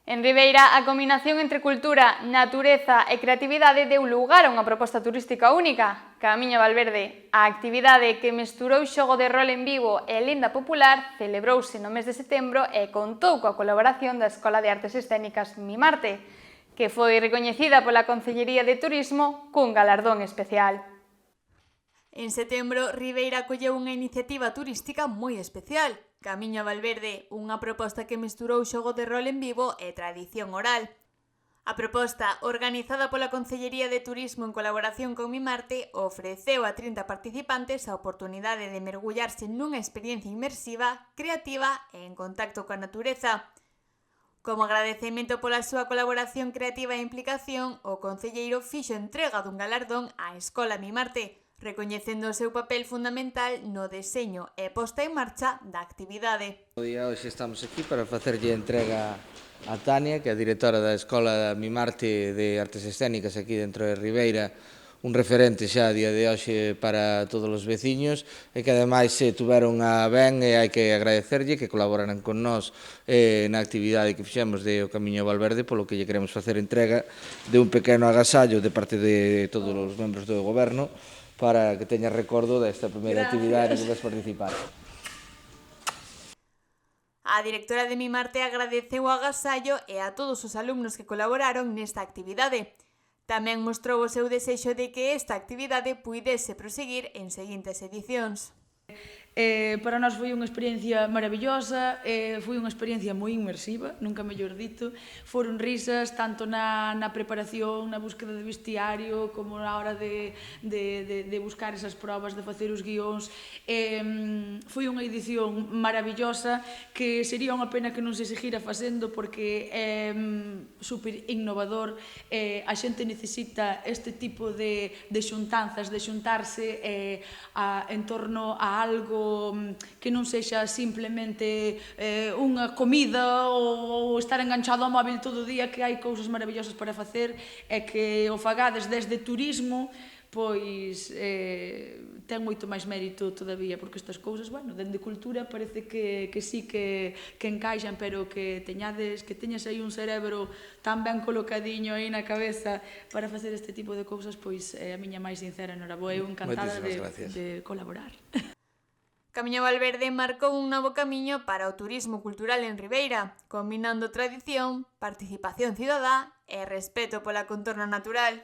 En Ribeira, a combinación entre cultura, natureza e creatividade deu lugar a unha proposta turística única. Camiño Valverde, a actividade que mesturou xogo de rol en vivo e lenda popular, celebrouse no mes de setembro e contou coa colaboración da Escola de Artes Escénicas Mimarte, que foi recoñecida pola Concellería de Turismo cun galardón especial. En setembro, Ribeira acolleu unha iniciativa turística moi especial. Camiño Valverde, unha proposta que mesturou xogo de rol en vivo e tradición oral. A proposta, organizada pola Concellería de Turismo en colaboración con Mimarte, ofreceu a 30 participantes a oportunidade de mergullarse nunha experiencia inmersiva, creativa e en contacto coa natureza. Como agradecemento pola súa colaboración creativa e implicación, o concelleiro fixo entrega dun galardón á Escola Mimarte, recoñecendo o seu papel fundamental no deseño e posta en marcha da actividade. Hoxe estamos aquí para facerlle entrega a Tania, que é a directora da Escola Mimarte de Artes Escénicas aquí dentro de Ribeira, un referente xa a día de hoxe para todos os veciños e que ademais tuveron a ben e hai que agradecerlle que colaboraran con nós na actividade que fixemos de O Camiño Valverde, polo que lle queremos facer entrega de un pequeno agasallo de parte de todos os membros do goberno para que teña recordo desta primeira actividade que vas participar. A directora de Mimarte agradeceu o agasallo e a todos os alumnos que colaboraron nesta actividade. Tamén mostrou o seu desexo de que esta actividade puidese proseguir en seguintes edicións. Para nós foi unha experiencia maravillosa, foi unha experiencia moi inmersiva, nunca mellor dito. Foron risas tanto na preparación, na búsqueda de vestiario, como na hora de buscar esas probas, de facer os guións. Foi unha edición maravillosa que sería unha pena que non se seguira facendo porque é super innovador. A xente necesita este tipo de xuntanzas, de xuntarse en torno a algo que non sexa simplemente unha comida ou estar enganchado ao móvil todo o día, que hai cousas maravillosas para facer e que o fagades desde turismo, pois ten moito máis mérito todavía, porque estas cousas, bueno, dende cultura parece que sí que encaixan, pero que teñas aí un cerebro tan ben colocadiño aí na cabeza para facer este tipo de cousas, pois é a miña máis sincera enhoraboa, eu encantada de colaborar. Camiño Valverde marcou un novo camiño para o turismo cultural en Ribeira, combinando tradición, participación cidadá e respeto pola contorna natural.